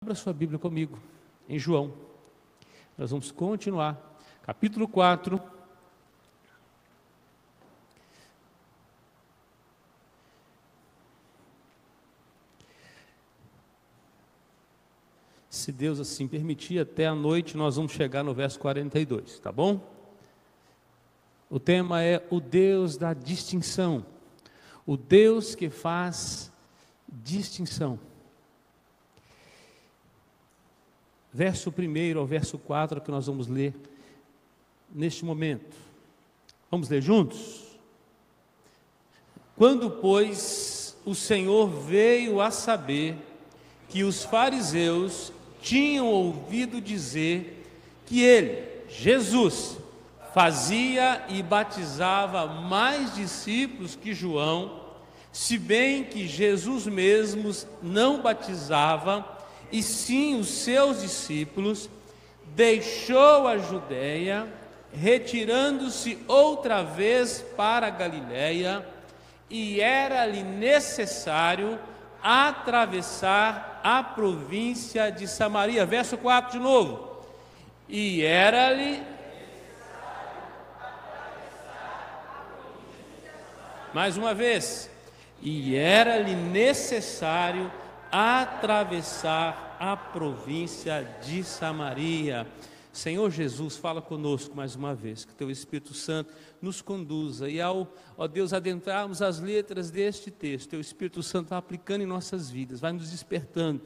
Abra sua Bíblia comigo, em João. Nós vamos continuar. Capítulo 4. Se Deus assim permitir, até a noite nós vamos chegar no verso 42, tá bom? O tema é o Deus da distinção. O Deus que faz distinção. Verso 1 ao verso 4 que nós vamos ler neste momento. Vamos ler juntos? Quando, pois, o Senhor veio a saber que os fariseus tinham ouvido dizer que ele, Jesus, fazia e batizava mais discípulos que João, se bem que Jesus mesmo não batizava, e sim os seus discípulos, deixou a Judeia, retirando-se outra vez para a Galiléia, e era-lhe necessário atravessar a província de Samaria. Verso 4 de novo. E era-lhe mais uma vez. E era-lhe necessário atravessar a província de Samaria. Senhor Jesus, fala conosco mais uma vez, que Teu Espírito Santo nos conduza, e ao, ó Deus, adentrarmos as letras deste texto, Teu Espírito Santo vai aplicando em nossas vidas, vai nos despertando,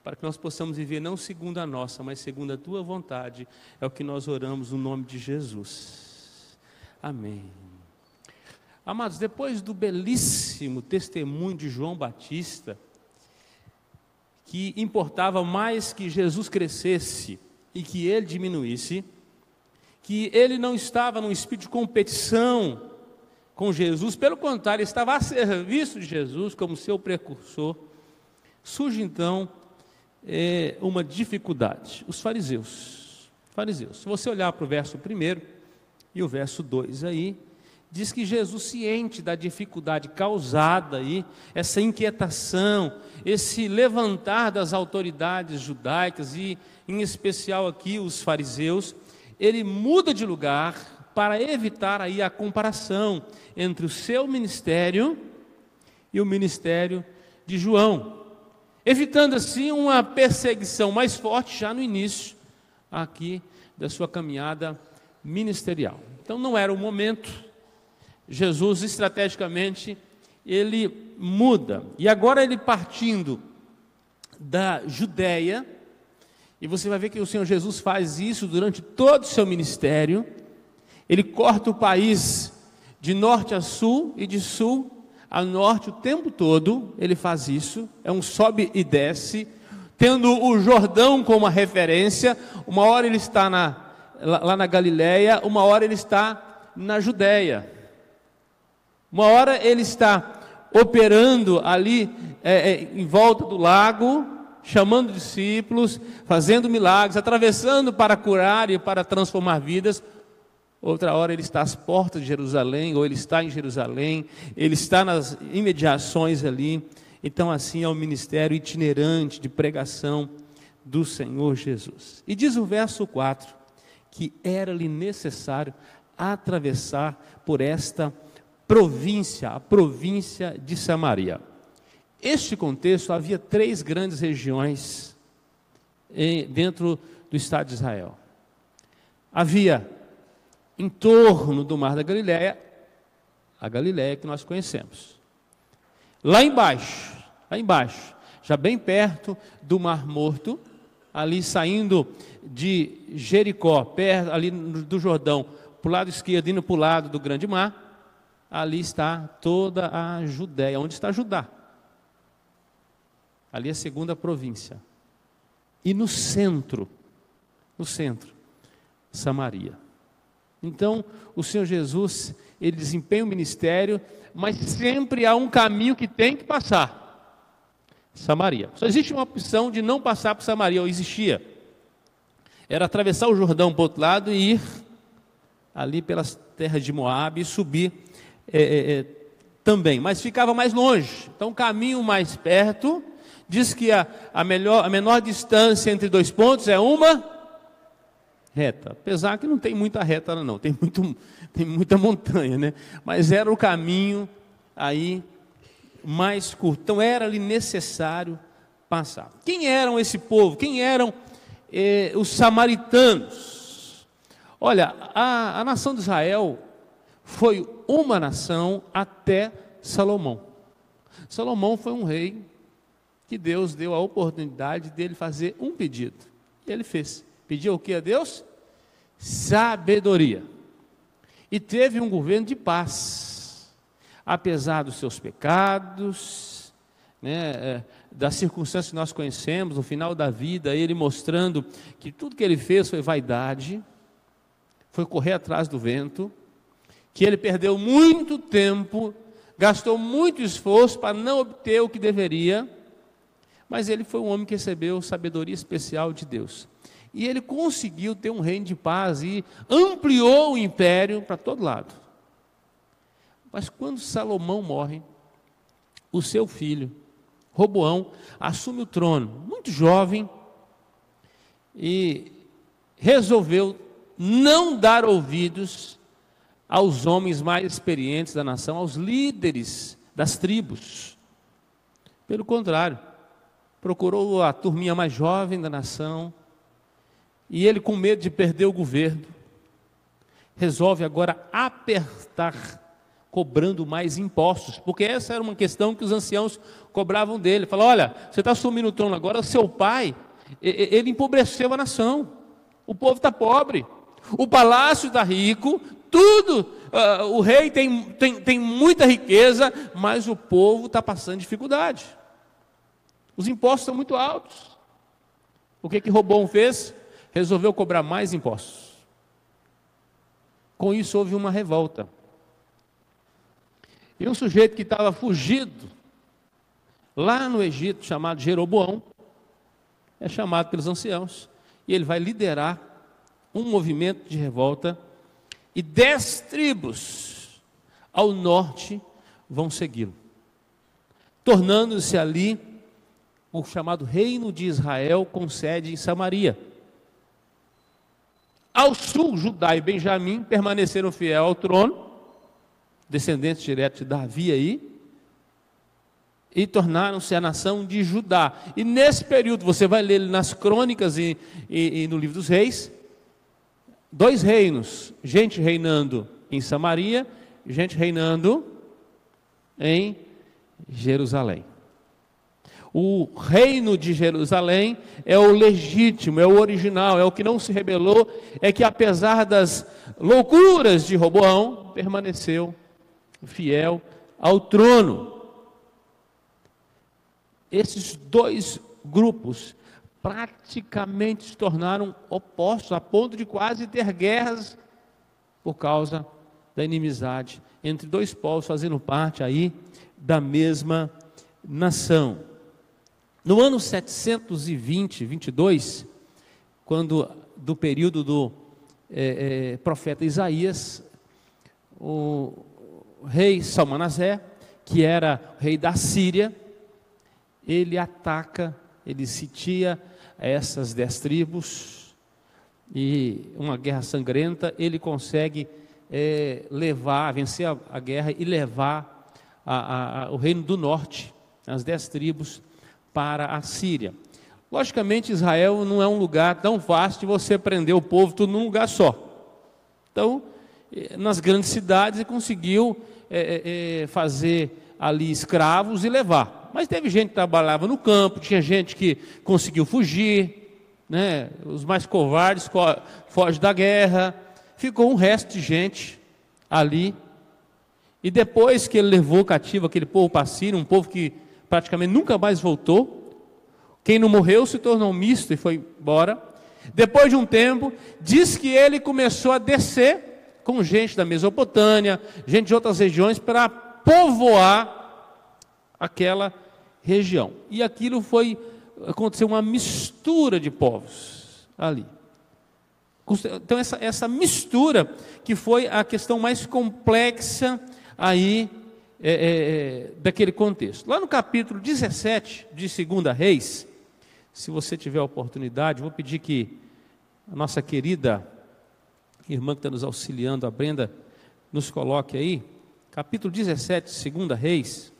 para que nós possamos viver não segundo a nossa, mas segundo a Tua vontade. É o que nós oramos no nome de Jesus. Amém. Amados, depois do belíssimo testemunho de João Batista, que importava mais que Jesus crescesse e que ele diminuísse, que ele não estava num espírito de competição com Jesus, pelo contrário, ele estava a serviço de Jesus como seu precursor, surge então uma dificuldade. Os fariseus, se você olhar para o verso 1 e o verso 2 aí, diz que Jesus, ciente da dificuldade causada aí, essa inquietação, esse levantar das autoridades judaicas e, em especial aqui, os fariseus, ele muda de lugar para evitar aí a comparação entre o seu ministério e o ministério de João, evitando assim uma perseguição mais forte já no início aqui da sua caminhada ministerial. Então não era o momento. Jesus, estrategicamente, ele muda. E agora ele partindo da Judéia, e você vai ver que o Senhor Jesus faz isso durante todo o seu ministério. Ele corta o país de norte a sul e de sul a norte o tempo todo. Ele faz isso, é um sobe e desce, tendo o Jordão como a referência. Uma hora ele está lá na Galiléia, uma hora ele está na Judéia. Uma hora ele está operando ali em volta do lago, chamando discípulos, fazendo milagres, atravessando para curar e para transformar vidas. Outra hora ele está às portas de Jerusalém, ou ele está em Jerusalém, ele está nas imediações ali. Então assim é o ministério itinerante de pregação do Senhor Jesus. E diz o verso 4, que era-lhe necessário atravessar por esta província, a província de Samaria. Este contexto, havia 3 grandes regiões dentro do Estado de Israel. Havia em torno do Mar da Galiléia, a Galiléia que nós conhecemos. Lá embaixo, já bem perto do Mar Morto, ali saindo de Jericó, perto ali do Jordão, para o lado esquerdo, indo para o lado do Grande Mar, ali está toda a Judéia, onde está Judá. Ali é a segunda província. E no centro, Samaria. Então, o Senhor Jesus, ele desempenha o ministério, mas sempre há um caminho que tem que passar. Samaria. Só existe uma opção de não passar por Samaria, ou existia. Era atravessar o Jordão para o outro lado e ir ali pelas terras de Moabe e subir também, mas ficava mais longe. Então, o caminho mais perto diz que a menor distância entre dois pontos é uma reta. Apesar que não tem muita reta não, tem muita montanha, né? Mas era o caminho aí mais curto. Então era ali necessário passar. Quem eram esse povo? Quem eram os samaritanos? Olha, a nação de Israel foi uma nação até Salomão. Salomão foi um rei que Deus deu a oportunidade dele fazer um pedido. E ele fez. Pediu o que a Deus? Sabedoria. E teve um governo de paz, apesar dos seus pecados, né, das circunstâncias que nós conhecemos, no final da vida, ele mostrando que tudo que ele fez foi vaidade, foi correr atrás do vento, que ele perdeu muito tempo, gastou muito esforço para não obter o que deveria, mas ele foi um homem que recebeu sabedoria especial de Deus. E ele conseguiu ter um reino de paz e ampliou o império para todo lado. Mas quando Salomão morre, o seu filho, Roboão, assume o trono, muito jovem, e resolveu não dar ouvidos aos homens mais experientes da nação, aos líderes das tribos. Pelo contrário, procurou a turminha mais jovem da nação, e ele, com medo de perder o governo, resolve agora apertar, cobrando mais impostos, porque essa era uma questão que os anciãos cobravam dele. Falou: olha, você está assumindo o trono agora, seu pai, ele empobreceu a nação, o povo está pobre, o palácio está rico, tudo, o rei tem muita riqueza, mas o povo está passando dificuldade, os impostos são muito altos. O que Roboão fez? Resolveu cobrar mais impostos. Com isso houve uma revolta. E um sujeito que estava fugido lá no Egito, chamado Jeroboão, é chamado pelos anciãos, e ele vai liderar um movimento de revolta, e 10 tribos ao norte vão segui-lo, tornando-se ali o chamado Reino de Israel, com sede em Samaria. Ao sul, Judá e Benjamim permaneceram fiéis ao trono, descendentes diretos de Davi aí, e tornaram-se a nação de Judá. E nesse período, você vai ler nas crônicas e no livro dos reis, 2 reinos, gente reinando em Samaria, gente reinando em Jerusalém. O reino de Jerusalém é o legítimo, é o original, é o que não se rebelou, é que apesar das loucuras de Roboão, permaneceu fiel ao trono. Esses 2 grupos praticamente se tornaram opostos, a ponto de quase ter guerras por causa da inimizade entre 2 povos fazendo parte aí da mesma nação. No ano 722, quando do período do profeta Isaías, o rei Salmanasé, que era rei da Síria, ele ataca, ele sitia essas 10 tribos, e uma guerra sangrenta, ele consegue vencer a guerra e levar o reino do norte, as 10 tribos, para a Síria. Logicamente, Israel não é um lugar tão fácil de você prender o povo tudo num lugar só. Então, nas grandes cidades, ele conseguiu fazer ali escravos e levar. Mas teve gente que trabalhava no campo, tinha gente que conseguiu fugir, né? Os mais covardes fogem da guerra. Ficou um resto de gente ali. E depois que ele levou cativo aquele povo para a Síria, um povo que praticamente nunca mais voltou, quem não morreu se tornou um misto e foi embora. Depois de um tempo, diz que ele começou a descer com gente da Mesopotâmia, gente de outras regiões, para povoar aquela região. E aquilo aconteceu uma mistura de povos ali. Então essa mistura que foi a questão mais complexa aí daquele contexto. Lá no capítulo 17 de 2 Reis, se você tiver a oportunidade, vou pedir que a nossa querida irmã que está nos auxiliando, a Brenda, nos coloque aí, capítulo 17 de 2 Reis,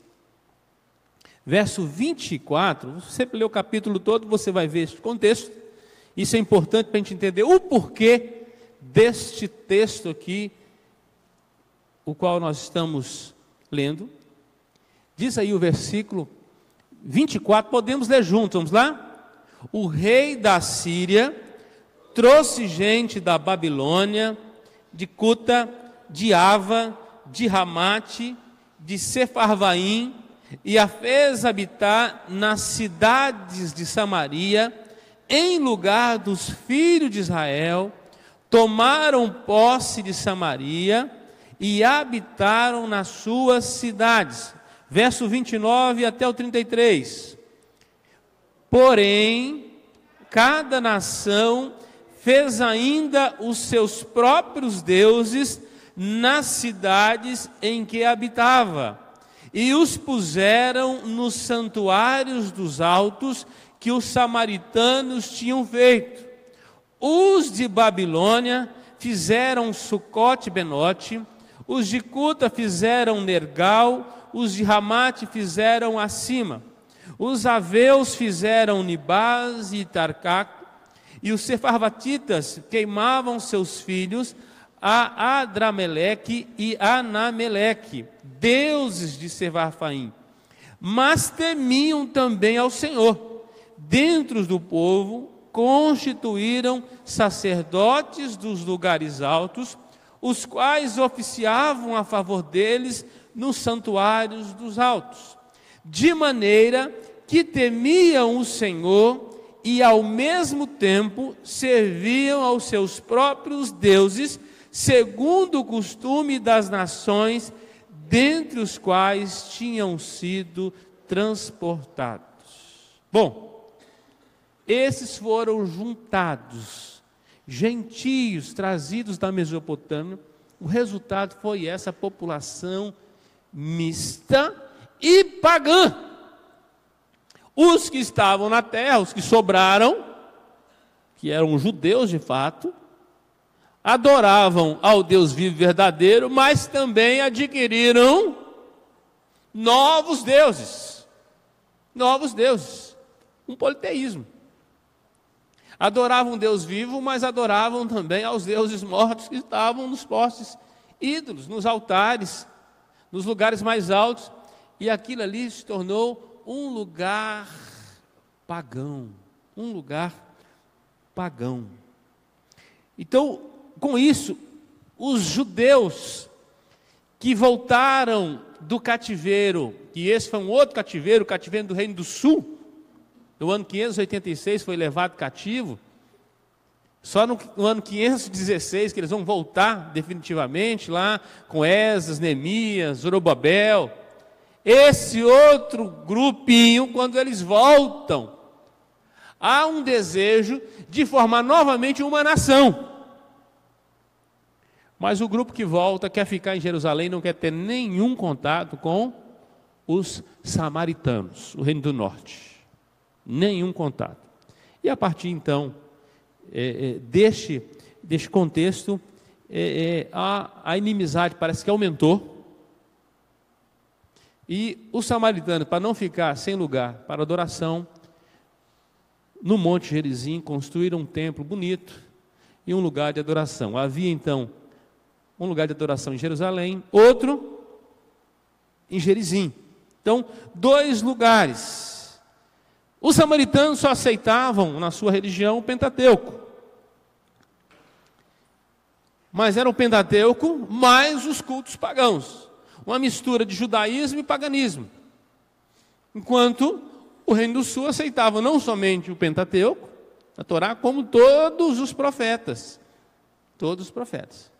verso 24, se você ler o capítulo todo, você vai ver este contexto. Isso é importante para a gente entender o porquê deste texto aqui, o qual nós estamos lendo. Diz aí o versículo 24, podemos ler juntos, vamos lá? O rei da Síria trouxe gente da Babilônia, de Cuta, de Ava, de Ramate, de Sefarvaim, e a fez habitar nas cidades de Samaria, em lugar dos filhos de Israel, tomaram posse de Samaria e habitaram nas suas cidades. Verso 29 até o 33. Porém, cada nação fez ainda os seus próprios deuses nas cidades em que habitava, e os puseram nos santuários dos altos que os samaritanos tinham feito. Os de Babilônia fizeram Sucote-Benote, os de Cuta fizeram Nergal, os de Ramate fizeram acima, os aveus fizeram Nibás e Tarcac, e os sefarvatitas queimavam seus filhos a Adrameleque e Anameleque, deuses de Sefarvaim, mas temiam também ao Senhor. Dentro do povo constituíram sacerdotes dos lugares altos, os quais oficiavam a favor deles nos santuários dos altos, de maneira que temiam o Senhor e ao mesmo tempo serviam aos seus próprios deuses, segundo o costume das nações dentre os quais tinham sido transportados. Bom, esses foram juntados, gentios trazidos da Mesopotâmia. O resultado foi essa população mista e pagã. Os que estavam na terra, os que sobraram, que eram judeus de fato, adoravam ao Deus vivo e verdadeiro, mas também adquiriram novos deuses, um politeísmo. Adoravam um Deus vivo, mas adoravam também aos deuses mortos que estavam nos postes ídolos, nos altares, nos lugares mais altos, e aquilo ali se tornou um lugar pagão, Então, com isso, os judeus que voltaram do cativeiro, e esse foi um outro cativeiro, o cativeiro do Reino do Sul, no ano 586 foi levado cativo, só no ano 516 que eles vão voltar definitivamente lá, com Esdras, Neemias, Zorobabel. Esse outro grupinho, quando eles voltam, há um desejo de formar novamente uma nação. Mas o grupo que volta quer ficar em Jerusalém, não quer ter nenhum contato com os samaritanos, o Reino do Norte. Nenhum contato. E a partir então deste contexto, a inimizade parece que aumentou. E os samaritanos, para não ficar sem lugar para adoração, no Monte Gerizim construíram um templo bonito e um lugar de adoração. Havia então um lugar de adoração em Jerusalém, outro em Gerizim. Então, 2 lugares. Os samaritanos só aceitavam na sua religião o Pentateuco. Mas era o Pentateuco mais os cultos pagãos. Uma mistura de judaísmo e paganismo. Enquanto o Reino do Sul aceitava não somente o Pentateuco, a Torá, como todos os profetas. Todos os profetas.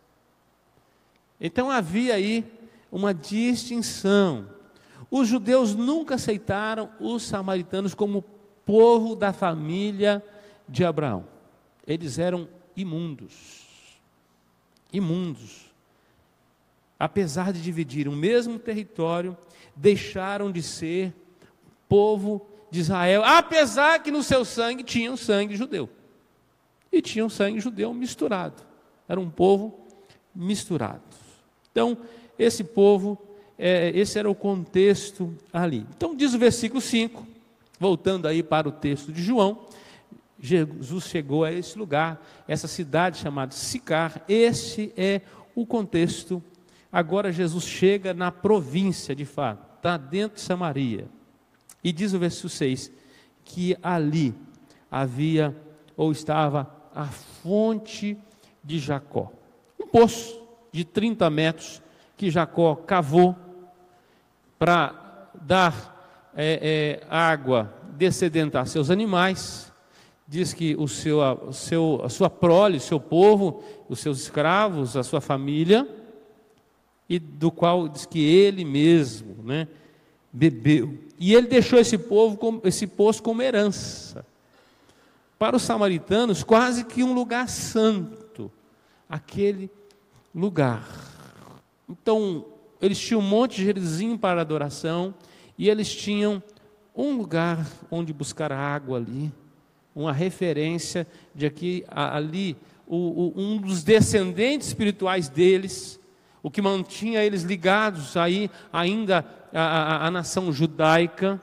Então havia aí uma distinção. Os judeus nunca aceitaram os samaritanos como povo da família de Abraão. Eles eram imundos. apesar de dividirem o mesmo território, deixaram de ser povo de Israel, apesar que no seu sangue tinham sangue judeu. E tinham sangue judeu misturado. Era um povo misturado. Então, esse povo, esse era o contexto ali. Então, diz o versículo 5, voltando aí para o texto de João, Jesus chegou a esse lugar, essa cidade chamada Sicar. Este é o contexto. Agora Jesus chega na província, de fato, está dentro de Samaria. E diz o versículo 6, que ali havia, ou estava, a fonte de Jacó. Um poço de 30 metros que Jacó cavou para dar água, descedentar seus animais. Diz que a sua prole, o seu povo, os seus escravos, a sua família, e do qual diz que ele mesmo, bebeu. E ele deixou esse poço como herança. Para os samaritanos, quase que um lugar santo, aquele lugar. Então, eles tinham um monte de jerizinho para adoração, e eles tinham um lugar onde buscar água ali, uma referência de que ali, um dos descendentes espirituais deles, o que mantinha eles ligados aí ainda à nação judaica,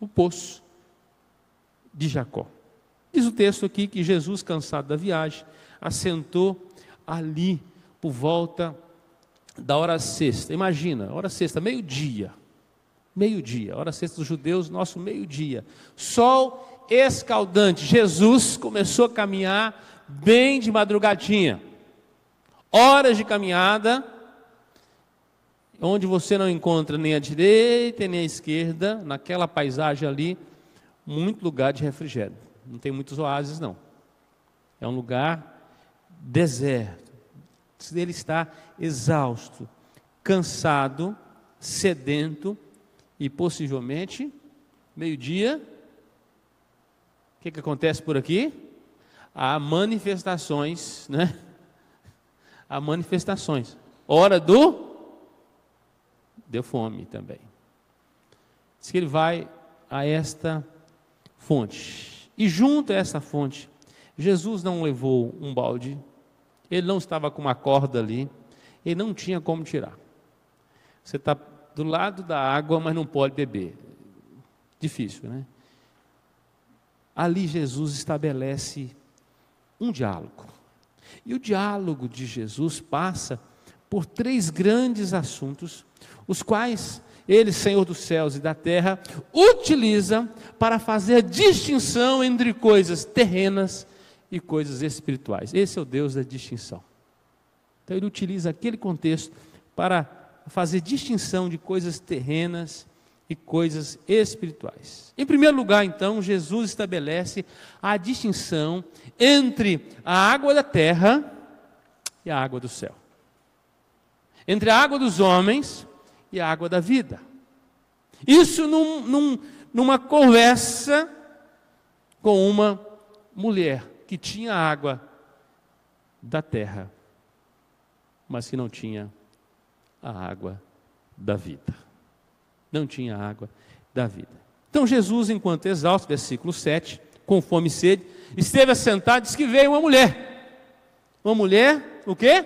o poço de Jacó. Diz o texto aqui que Jesus, cansado da viagem, assentou ali por volta da hora sexta. Imagina, hora sexta, meio-dia, hora sexta dos judeus, nosso meio-dia. Sol escaldante. Jesus começou a caminhar bem de madrugadinha. Horas de caminhada, onde você não encontra nem a direita nem a esquerda, naquela paisagem ali, muito lugar de refrigério. Não tem muitos oásis, não. É um lugar deserto. Ele está exausto, cansado, sedento e possivelmente, meio-dia, o que acontece por aqui? Há manifestações, Há manifestações. Hora deu fome também. Diz que ele vai a esta fonte. E junto a essa fonte, Jesus não levou um balde, ele não estava com uma corda ali, ele não tinha como tirar. Você está do lado da água, mas não pode beber. Difícil, né? Ali Jesus estabelece um diálogo. E o diálogo de Jesus passa por 3 grandes assuntos, os quais ele, Senhor dos céus e da terra, utiliza para fazer distinção entre coisas terrenas e coisas espirituais. Esse é o Deus da distinção. Então ele utiliza aquele contexto para fazer distinção de coisas terrenas e coisas espirituais. Em primeiro lugar, então, Jesus estabelece a distinção entre a água da terra e a água do céu. Entre a água dos homens e a água da vida. Isso numa conversa com uma mulher que tinha água da terra, mas que não tinha a água da vida. Não tinha água da vida. Então Jesus, enquanto exausto, versículo 7, com fome e sede, esteve assentado, diz que veio uma mulher. Uma mulher, o quê?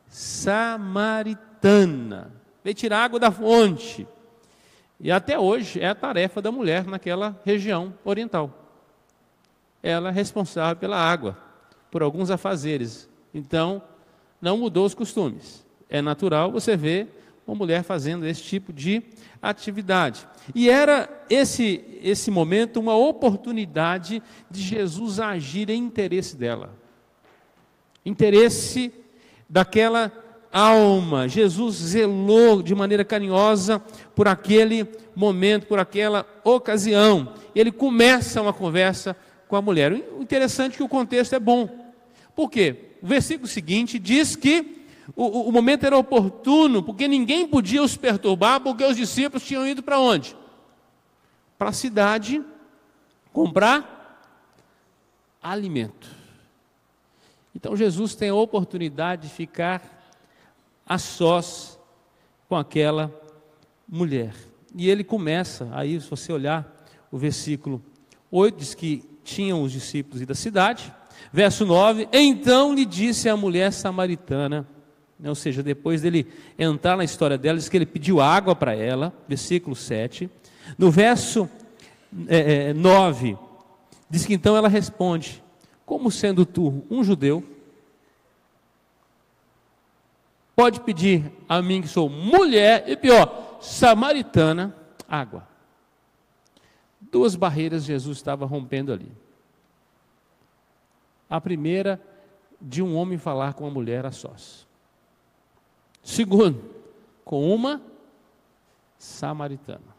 Samaritana. Veio tirar água da fonte. E até hoje é a tarefa da mulher naquela região oriental. Ela é responsável pela água, por alguns afazeres. Então, não mudou os costumes. É natural você ver uma mulher fazendo esse tipo de atividade. E era esse momento uma oportunidade de Jesus agir em interesse dela. Interesse daquela alma. Jesus zelou de maneira carinhosa por aquele momento, por aquela ocasião. Ele começa uma conversa com a mulher. O interessante é que o contexto é bom. Por quê? O versículo seguinte diz que o momento era oportuno, porque ninguém podia os perturbar, porque os discípulos tinham ido para onde? Para a cidade comprar alimento. Então Jesus tem a oportunidade de ficar a sós com aquela mulher. E ele começa, aí se você olhar o versículo 8, diz que tinham os discípulos e da cidade. Verso 9, então lhe disse a mulher samaritana, ou seja, depois dele entrar na história dela, diz que ele pediu água para ela, versículo 7. No verso 9, diz que então ela responde, como sendo tu um judeu, pode pedir a mim que sou mulher, e pior, samaritana, água. Duas barreiras Jesus estava rompendo ali. A primeira, de um homem falar com uma mulher a sós. Segundo, com uma samaritana.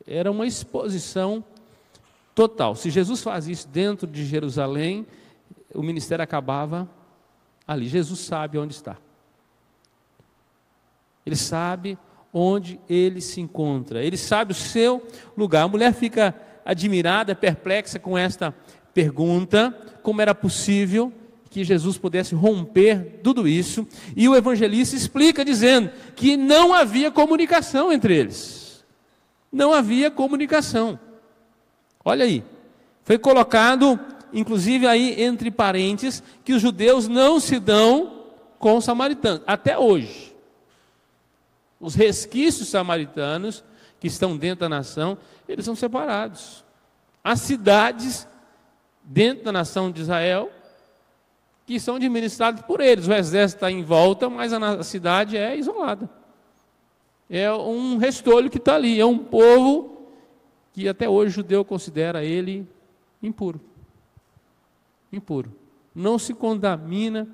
Era uma exposição total. Se Jesus faz isso dentro de Jerusalém, o ministério acabava ali. Jesus sabe onde está. Ele sabe onde ele se encontra. Ele sabe o seu lugar. A mulher fica admirada, perplexa com esta pergunta, como era possível que Jesus pudesse romper tudo isso, e o evangelista explica dizendo que não havia comunicação entre eles. Não havia comunicação. Olha aí, foi colocado, inclusive aí entre parênteses, que os judeus não se dão com os samaritanos, até hoje. Os resquícios samaritanos, que estão dentro da nação, eles são separados. As cidades dentro da nação de Israel, que são administradas por eles. O exército está em volta, mas a cidade é isolada. É um restolho que está ali, é um povo que até hoje o judeu considera ele impuro. Impuro. Não se contamina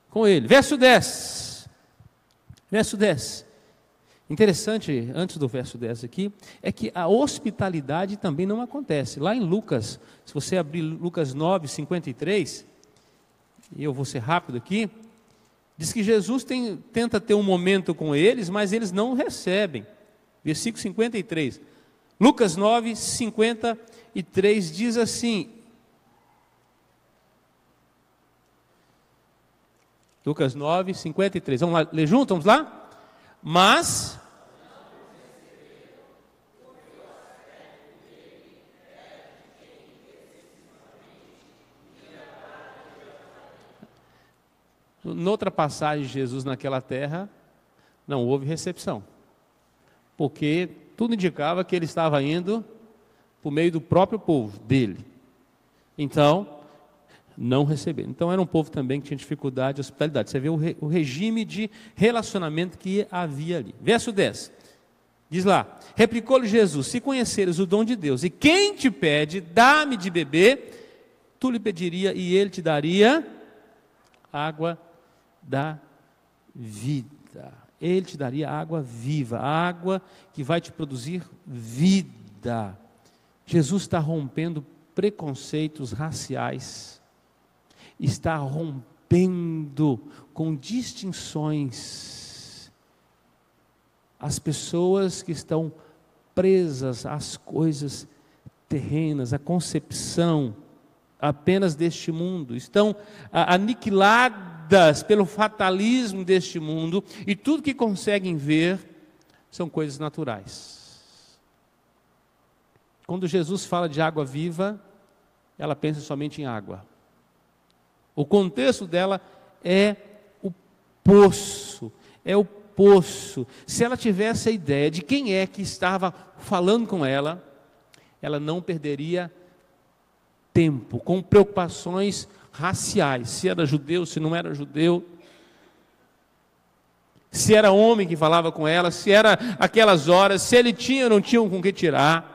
com ele. Verso 10. Verso 10. Interessante, antes do verso 10 aqui, é que a hospitalidade também não acontece. Lá em Lucas, se você abrir Lucas 9, 53, e eu vou ser rápido aqui, diz que Jesus tenta ter um momento com eles, mas eles não o recebem. Versículo 53. Lucas 9, 53 diz assim. Lucas 9, 53. Vamos lá, ler junto? Vamos lá? Mas noutra passagem de Jesus naquela terra, não houve recepção, porque tudo indicava que ele estava indo por meio do próprio povo dele. Então, não receberam. Então, era um povo também que tinha dificuldade de hospitalidade. Você vê o regime de relacionamento que havia ali. Verso 10, diz lá, replicou-lhe Jesus, se conheceres o dom de Deus, e quem te pede, dá-me de beber, tu lhe pediria e ele te daria água da vida. Ele te daria água viva, água que vai te produzir vida. Jesus está rompendo preconceitos raciais, está rompendo com distinções. As pessoas que estão presas às coisas terrenas, à concepção apenas deste mundo, estão aniquiladas pelo fatalismo deste mundo, e tudo que conseguem ver são coisas naturais. Quando Jesus fala de água viva, ela pensa somente em água. O contexto dela é o poço, é o poço. Se ela tivesse a ideia de quem é que estava falando com ela, ela não perderia tempo com preocupações raciais, se era judeu, se não era judeu, se era homem que falava com ela, se era aquelas horas, se ele tinha ou não tinha com que tirar.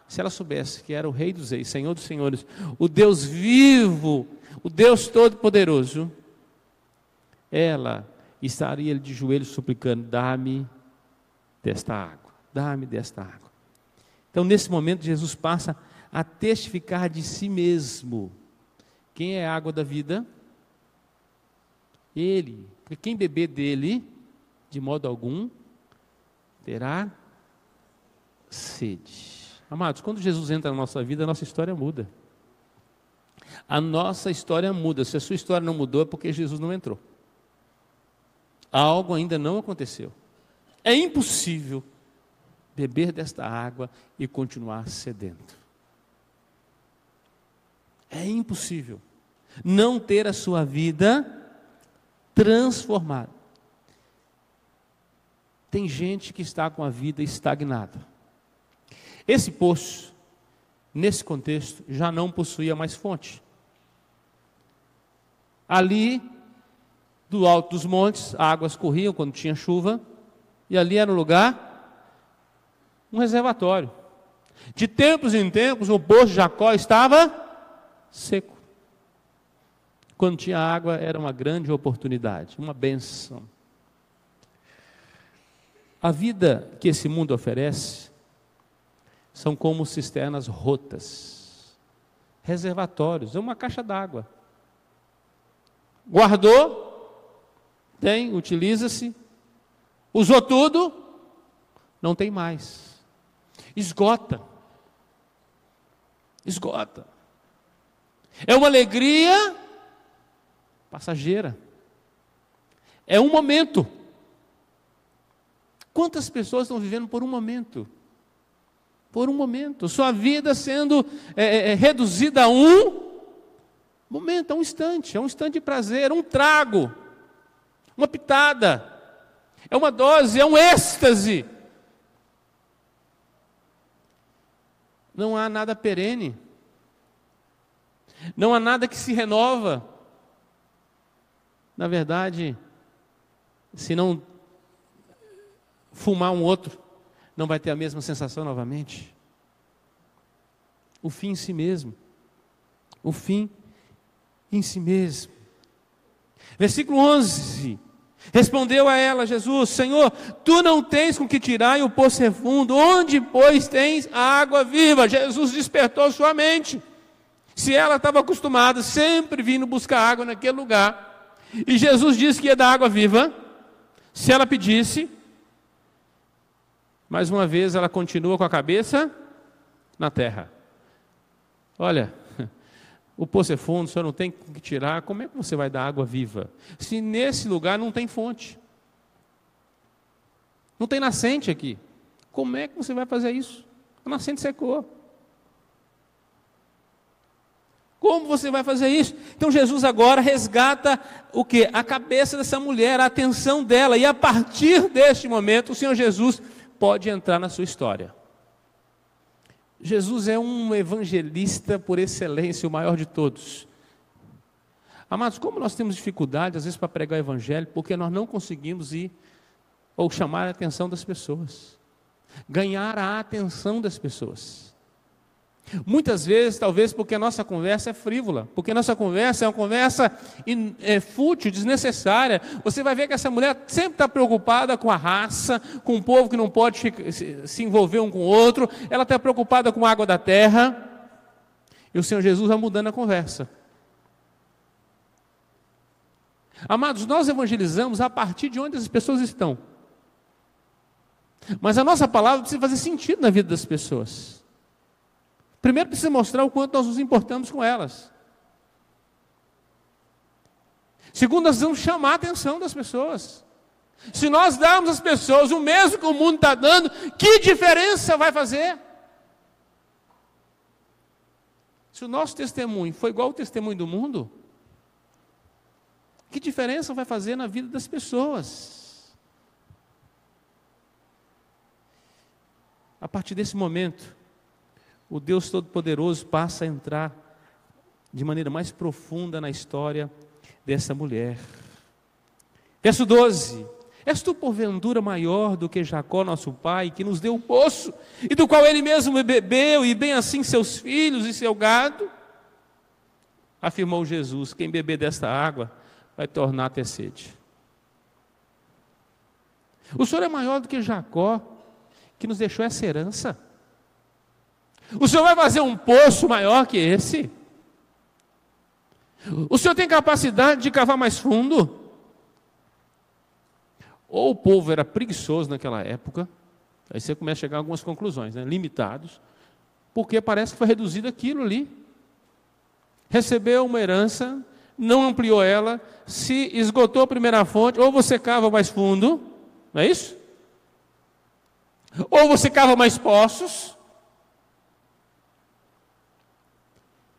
Se ela soubesse que era o Rei dos Reis, Senhor dos Senhores, o Deus vivo, o Deus Todo-Poderoso, ela estaria de joelhos suplicando, dá-me desta água, dá-me desta água. Então, nesse momento, Jesus passa a testificar de si mesmo. Quem é a água da vida? Ele. Porque quem beber dele, de modo algum, terá sede. Amados, quando Jesus entra na nossa vida, a nossa história muda. A nossa história muda. Se a sua história não mudou, é porque Jesus não entrou. Algo ainda não aconteceu. É impossível beber desta água e continuar sedento. É impossível não ter a sua vida transformada. Tem gente que está com a vida estagnada. Esse poço, nesse contexto, já não possuía mais fonte. Ali, do alto dos montes, águas corriam quando tinha chuva, e ali era um lugar, um reservatório. De tempos em tempos, o poço de Jacó estava seco. Quando tinha água, era uma grande oportunidade, uma bênção. A vida que esse mundo oferece são como cisternas rotas, reservatórios, é uma caixa d'água. Guardou, tem, utiliza-se, usou tudo, não tem mais. Esgota. Esgota. É uma alegria passageira. É um momento. Quantas pessoas estão vivendo por um momento? Por um momento. Sua vida sendo reduzida a um momento, a um instante de prazer, um trago, uma pitada, é uma dose, é um êxtase. Não há nada perene. Não há nada que se renova. Na verdade, se não fumar um outro, não vai ter a mesma sensação novamente. O fim em si mesmo. O fim em si mesmo. Versículo 11. Respondeu a ela Jesus: Senhor, tu não tens com que tirar e o poço é fundo. Onde, pois, tens a água viva? Jesus despertou sua mente. Se ela estava acostumada, sempre vindo buscar água naquele lugar, e Jesus disse que ia dar água viva, se ela pedisse, mais uma vez ela continua com a cabeça na terra. Olha, o poço é fundo, o senhor não tem que tirar, como é que você vai dar água viva? Se nesse lugar não tem fonte, não tem nascente aqui, como é que você vai fazer isso? A nascente secou. Como você vai fazer isso? Então Jesus agora resgata o quê? A cabeça dessa mulher, a atenção dela, e a partir deste momento o Senhor Jesus pode entrar na sua história. Jesus é um evangelista por excelência, o maior de todos. Amados, como nós temos dificuldade às vezes para pregar o evangelho, porque nós não conseguimos ir ou chamar a atenção das pessoas, ganhar a atenção das pessoas. Muitas vezes, talvez porque a nossa conversa é frívola, porque a nossa conversa é uma conversa fútil, desnecessária. Você vai ver que essa mulher sempre está preocupada com a raça, com o povo que não pode se envolver um com o outro, ela está preocupada com a água da terra, e o Senhor Jesus vai mudando a conversa. Amados, nós evangelizamos a partir de onde as pessoas estão, mas a nossa palavra precisa fazer sentido na vida das pessoas. Primeiro precisa mostrar o quanto nós nos importamos com elas. Segundo, nós vamos chamar a atenção das pessoas. Se nós darmos às pessoas o mesmo que o mundo está dando, que diferença vai fazer? Se o nosso testemunho for igual ao testemunho do mundo, que diferença vai fazer na vida das pessoas? A partir desse momento, o Deus Todo-Poderoso passa a entrar de maneira mais profunda na história dessa mulher. Verso 12: És tu porventura maior do que Jacó, nosso pai, que nos deu o poço, e do qual ele mesmo bebeu, e bem assim seus filhos e seu gado? Afirmou Jesus: quem beber desta água vai tornar a ter sede. O Senhor é maior do que Jacó, que nos deixou essa herança. O Senhor vai fazer um poço maior que esse? O Senhor tem capacidade de cavar mais fundo? Ou o povo era preguiçoso naquela época, aí você começa a chegar a algumas conclusões, né? Limitados, porque parece que foi reduzido aquilo ali. Recebeu uma herança, não ampliou ela, se esgotou a primeira fonte, ou você cava mais fundo, não é isso? Ou você cava mais poços.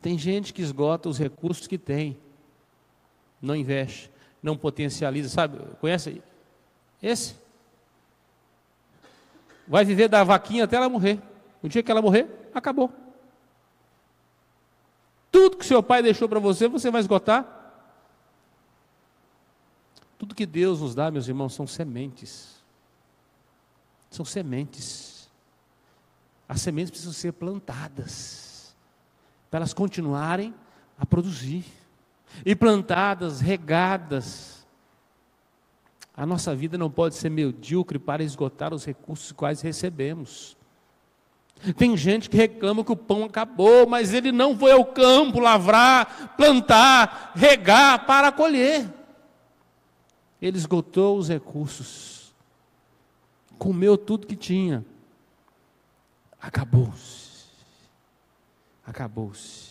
Tem gente que esgota os recursos que tem, não investe, não potencializa, sabe? Conhece esse? Vai viver da vaquinha até ela morrer. O dia que ela morrer, acabou. Tudo que seu pai deixou para você, você vai esgotar. Tudo que Deus nos dá, meus irmãos, são sementes. São sementes. As sementes precisam ser plantadas, para elas continuarem a produzir. E plantadas, regadas. A nossa vida não pode ser medíocre para esgotar os recursos quais recebemos. Tem gente que reclama que o pão acabou, mas ele não foi ao campo lavrar, plantar, regar para colher. Ele esgotou os recursos, comeu tudo que tinha, acabou-se. Acabou-se.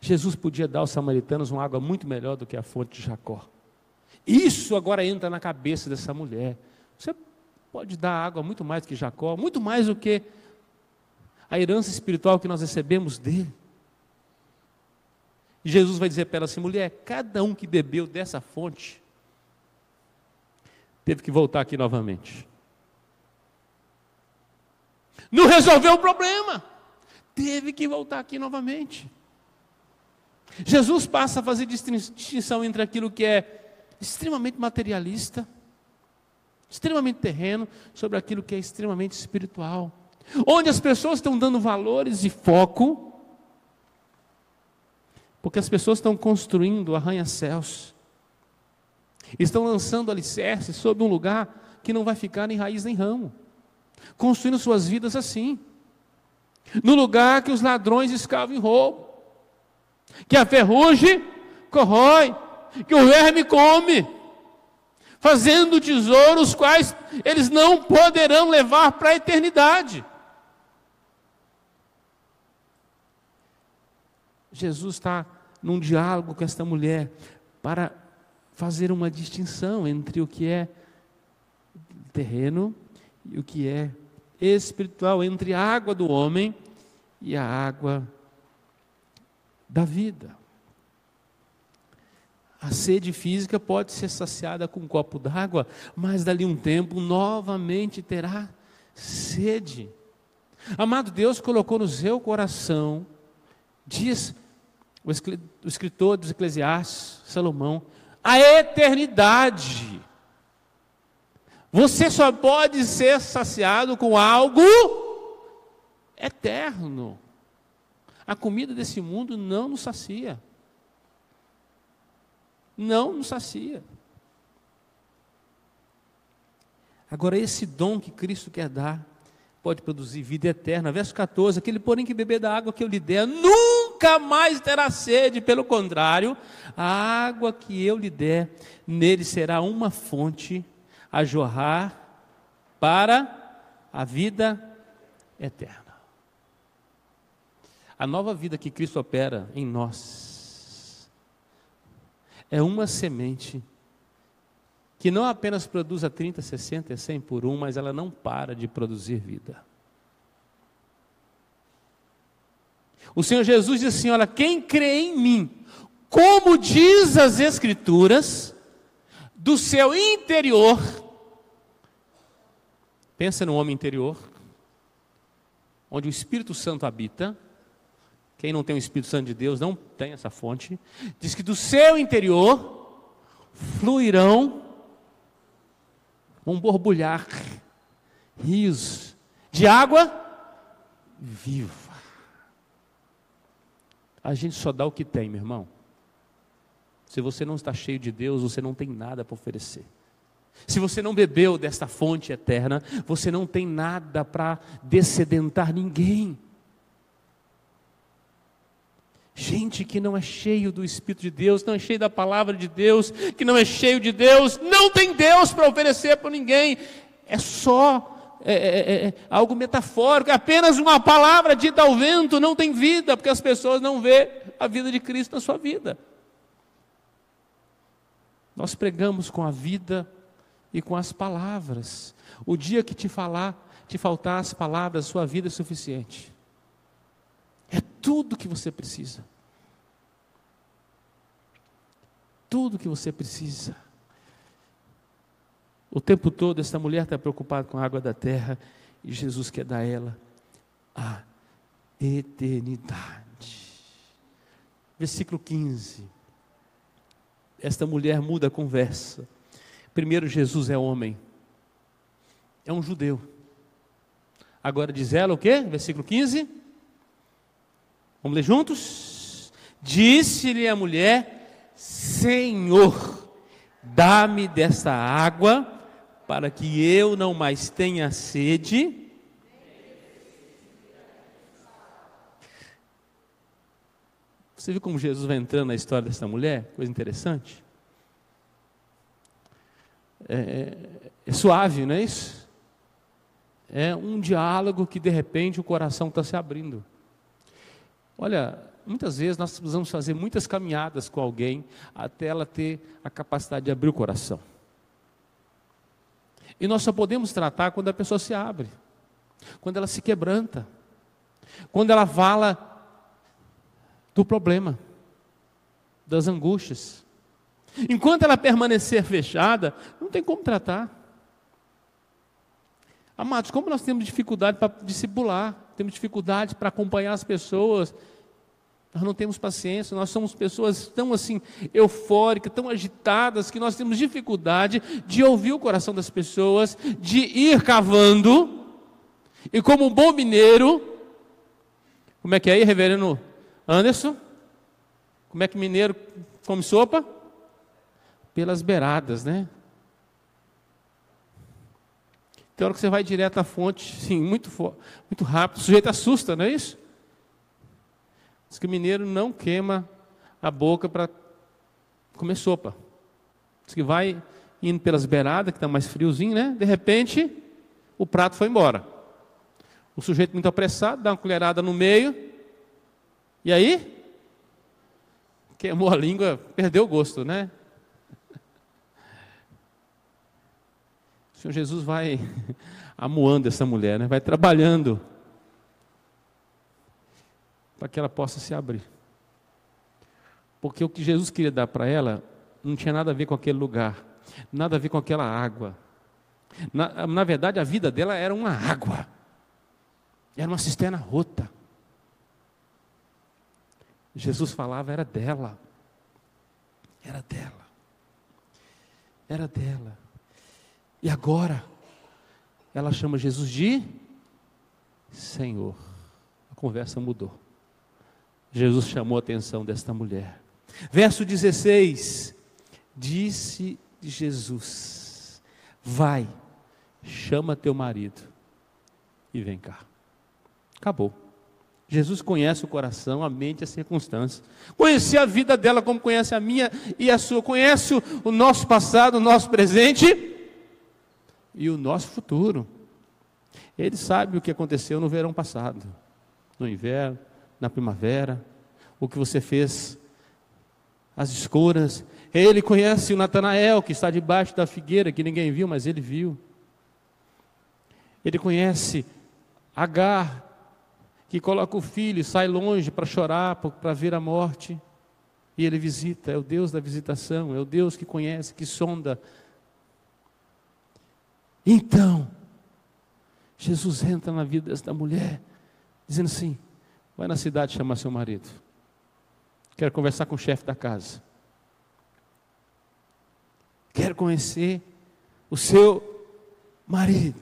Jesus podia dar aos samaritanos uma água muito melhor do que a fonte de Jacó. Isso agora entra na cabeça dessa mulher. Você pode dar água muito mais do que Jacó, muito mais do que a herança espiritual que nós recebemos dele. E Jesus vai dizer para ela assim: mulher, cada um que bebeu dessa fonte teve que voltar aqui novamente. Não resolveu o problema, teve que voltar aqui novamente. Jesus passa a fazer distinção entre aquilo que é extremamente materialista, extremamente terreno, sobre aquilo que é extremamente espiritual. Onde as pessoas estão dando valores e foco, porque as pessoas estão construindo arranha-céus, estão lançando alicerces sobre um lugar que não vai ficar nem raiz nem ramo, construindo suas vidas assim, no lugar que os ladrões escavam e roubam, que a ferrugem corrói, que o verme come, fazendo tesouros quais eles não poderão levar para a eternidade. Jesus está num diálogo com esta mulher para fazer uma distinção entre o que é terreno e o que é espiritual, entre a água do homem e a água da vida. A sede física pode ser saciada com um copo d'água, mas dali um tempo novamente terá sede. Amado, Deus colocou no seu coração, diz o escritor dos Eclesiastes, Salomão, a eternidade. Você só pode ser saciado com algo eterno. A comida desse mundo não nos sacia. Não nos sacia. Agora, esse dom que Cristo quer dar, pode produzir vida eterna. Verso 14, aquele porém que beber da água que eu lhe der, nunca mais terá sede, pelo contrário, a água que eu lhe der, nele será uma fonte a jorrar para a vida eterna. A nova vida que Cristo opera em nós é uma semente que não apenas produz a 30, 60 e 100 por um, mas ela não para de produzir vida. O Senhor Jesus diz assim: olha, quem crê em mim, como diz as Escrituras, do seu interior, pensa no homem interior, onde o Espírito Santo habita. Quem não tem o Espírito Santo de Deus não tem essa fonte. Diz que do seu interior fluirão, vão borbulhar rios de água viva. A gente só dá o que tem, meu irmão. Se você não está cheio de Deus, você não tem nada para oferecer. Se você não bebeu desta fonte eterna, você não tem nada para dessedentar ninguém. Gente que não é cheio do Espírito de Deus, não é cheio da palavra de Deus, que não é cheio de Deus, não tem Deus para oferecer para ninguém. É só algo metafórico, é apenas uma palavra dita ao vento, não tem vida, porque as pessoas não vêem a vida de Cristo na sua vida. Nós pregamos com a vida e com as palavras. O dia que te faltar as palavras, sua vida é suficiente. É tudo que você precisa. Tudo que você precisa. O tempo todo essa mulher está preocupada com a água da terra e Jesus quer dar a ela a eternidade. Versículo 15. Esta mulher muda a conversa. Primeiro, Jesus é homem. É um judeu. Agora diz ela o quê? Versículo 15. Vamos ler juntos? Disse-lhe a mulher: Senhor, dá-me desta água, para que eu não mais tenha sede. Você viu como Jesus vai entrando na história dessa mulher? Coisa interessante. É suave, não é isso? É um diálogo que de repente o coração está se abrindo. Olha, muitas vezes nós precisamos fazer muitas caminhadas com alguém até ela ter a capacidade de abrir o coração. E nós só podemos tratar quando a pessoa se abre, quando ela se quebranta, quando ela fala do problema, das angústias. Enquanto ela permanecer fechada, não tem como tratar. Amados, como nós temos dificuldade para discipular, temos dificuldade para acompanhar as pessoas, nós não temos paciência, nós somos pessoas tão assim, eufóricas, tão agitadas, que nós temos dificuldade de ouvir o coração das pessoas, de ir cavando, e como um bom mineiro, como é que é aí, reverendo Anderson? Como é que mineiro come sopa? Pelas beiradas, né? Tem hora que você vai direto à fonte, sim, muito rápido, o sujeito assusta, não é isso? Diz que o mineiro não queima a boca para comer sopa. Diz que vai indo pelas beiradas, que está mais friozinho, né? De repente, o prato foi embora. O sujeito muito apressado, dá uma colherada no meio, e aí? Queimou a língua, perdeu o gosto, né? O Senhor Jesus vai amuando essa mulher, né? Vai trabalhando para que ela possa se abrir. Porque o que Jesus queria dar para ela não tinha nada a ver com aquele lugar, nada a ver com aquela água. Na verdade, a vida dela era uma água, era uma cisterna rota. Jesus falava, era dela, era dela, era dela. E agora, ela chama Jesus de Senhor. A conversa mudou. Jesus chamou a atenção desta mulher. Verso 16, disse Jesus: vai, chama teu marido e vem cá. Acabou. Jesus conhece o coração, a mente e as circunstâncias. Conhecia a vida dela como conhece a minha e a sua. Conhece o nosso passado, o nosso presente e o nosso futuro. Ele sabe o que aconteceu no verão passado, no inverno, na primavera, o que você fez, as escuras. Ele conhece o Natanael, que está debaixo da figueira, que ninguém viu, mas ele viu. Ele conhece Agar, que coloca o filho e sai longe para chorar, para ver a morte. E ele visita, é o Deus da visitação, é o Deus que conhece, que sonda. Então, Jesus entra na vida desta mulher, dizendo assim: vai na cidade chamar seu marido. Quero conversar com o chefe da casa. Quero conhecer o seu marido.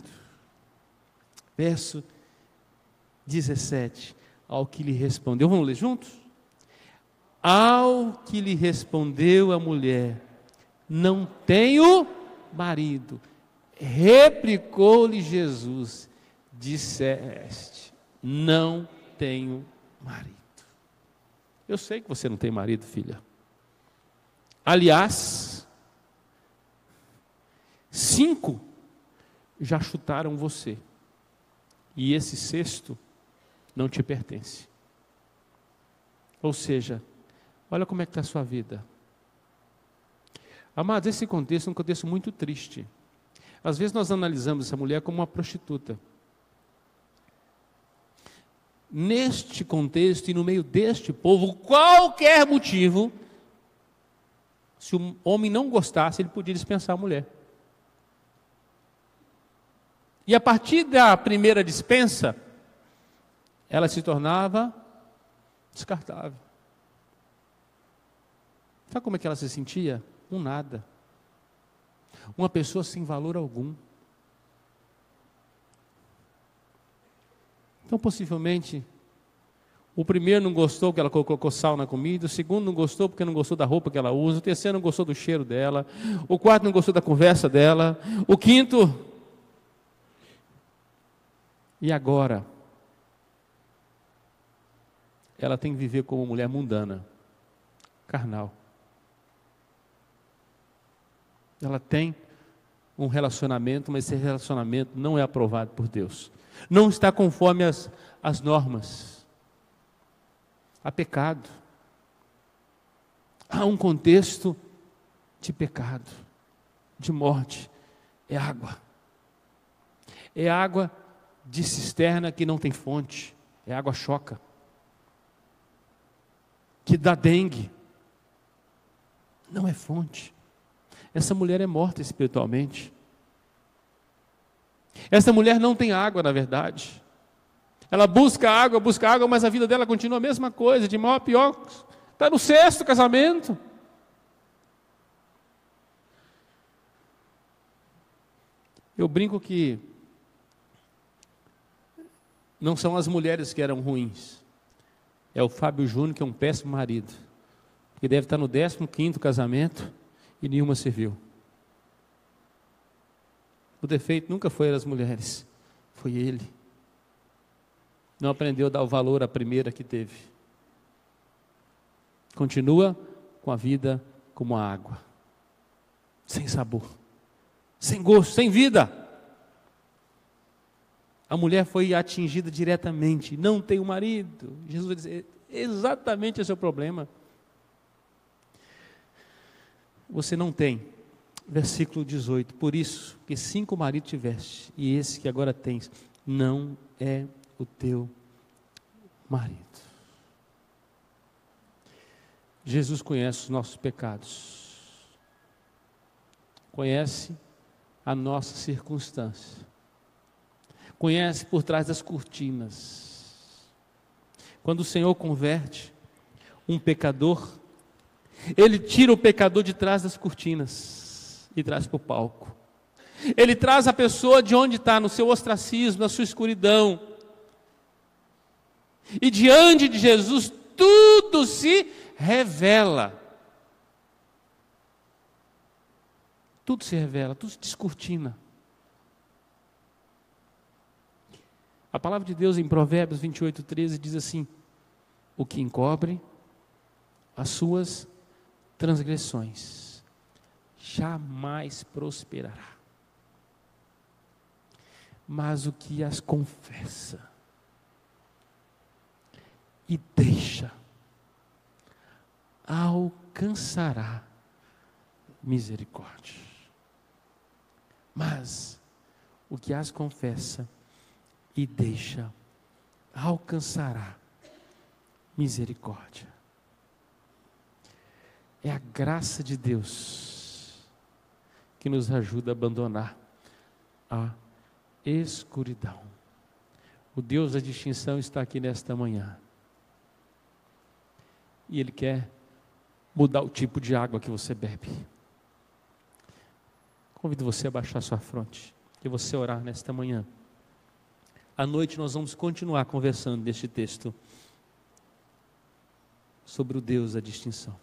Verso 17. Ao que lhe respondeu, vamos ler juntos? Ao que lhe respondeu a mulher: não tenho marido. Replicou-lhe Jesus: disseste, não tenho marido. Eu sei que você não tem marido, filha. Aliás, 5 já chutaram você. E esse cesto não te pertence. Ou seja, olha como é que está a sua vida. Amados, esse contexto é um contexto muito triste. Às vezes nós analisamos essa mulher como uma prostituta. Neste contexto e no meio deste povo, qualquer motivo, se o homem não gostasse, ele podia dispensar a mulher. E a partir da primeira dispensa, ela se tornava descartável. Sabe como é que ela se sentia? Um nada. Uma pessoa sem valor algum. Então, possivelmente, o primeiro não gostou porque ela colocou sal na comida, o segundo não gostou porque não gostou da roupa que ela usa, o terceiro não gostou do cheiro dela, o quarto não gostou da conversa dela, o quinto... E agora, ela tem que viver como mulher mundana, carnal. Ela tem um relacionamento, mas esse relacionamento não é aprovado por Deus. Não está conforme as normas. Há pecado. Há um contexto de pecado, de morte. É água. É água de cisterna que não tem fonte. É água choca. Que dá dengue. Não é fonte. Essa mulher é morta espiritualmente. Essa mulher não tem água, na verdade. Ela busca água, mas a vida dela continua a mesma coisa, de mal a pior. Está no 6º casamento. Eu brinco que não são as mulheres que eram ruins. É o Fábio Júnior, que é um péssimo marido. Que deve estar no 15º casamento e nenhuma serviu. O defeito nunca foi as mulheres, foi ele. Não aprendeu a dar o valor à primeira que teve. Continua com a vida como a água. Sem sabor, sem gosto, sem vida. A mulher foi atingida diretamente, não tem um marido. Jesus vai dizer, exatamente esse é o problema. Você não tem. Versículo 18, por isso que 5 maridos tiveste, e esse que agora tens, não é o teu marido. Jesus conhece os nossos pecados, conhece a nossa circunstância, conhece por trás das cortinas. Quando o Senhor converte um pecador, Ele tira o pecador de trás das cortinas e traz para o palco. Ele traz a pessoa de onde está, no seu ostracismo, na sua escuridão. E diante de Jesus, tudo se revela. Tudo se revela, tudo se descortina. A palavra de Deus em Provérbios 28:13 diz assim: o que encobre as suas transgressões jamais prosperará, mas o que as confessa e deixa alcançará misericórdia. Mas o que as confessa e deixa alcançará misericórdia. É a graça de Deus que nos ajuda a abandonar a escuridão. O Deus da distinção está aqui nesta manhã. E Ele quer mudar o tipo de água que você bebe. Convido você a baixar sua fronte e você orar nesta manhã. À noite nós vamos continuar conversando neste texto sobre o Deus da distinção.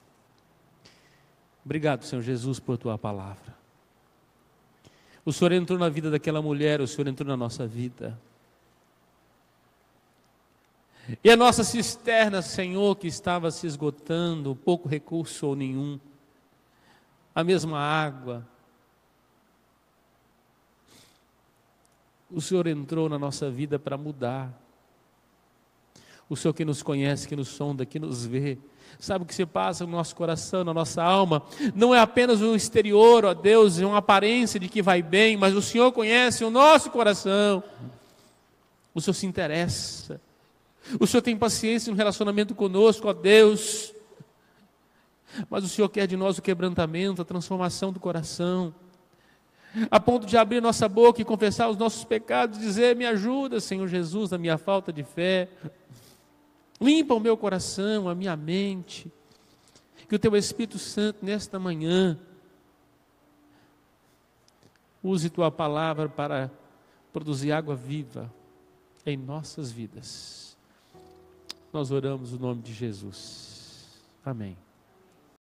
Obrigado, Senhor Jesus, por Tua palavra. O Senhor entrou na vida daquela mulher, o Senhor entrou na nossa vida. E a nossa cisterna, Senhor, que estava se esgotando, pouco recurso ou nenhum, a mesma água, O Senhor entrou na nossa vida para mudar. O Senhor que nos conhece, que nos sonda, que nos vê, sabe o que se passa no nosso coração, na nossa alma. Não é apenas o exterior, ó Deus, é uma aparência de que vai bem, mas o Senhor conhece o nosso coração. O Senhor se interessa. O Senhor tem paciência no relacionamento conosco, ó Deus. Mas o Senhor quer de nós o quebrantamento, a transformação do coração, a ponto de abrir nossa boca e confessar os nossos pecados, dizer: me ajuda, Senhor Jesus, na minha falta de fé. Limpa o meu coração, a minha mente. Que o Teu Espírito Santo, nesta manhã, use Tua palavra para produzir água viva em nossas vidas. Nós oramos no nome de Jesus. Amém.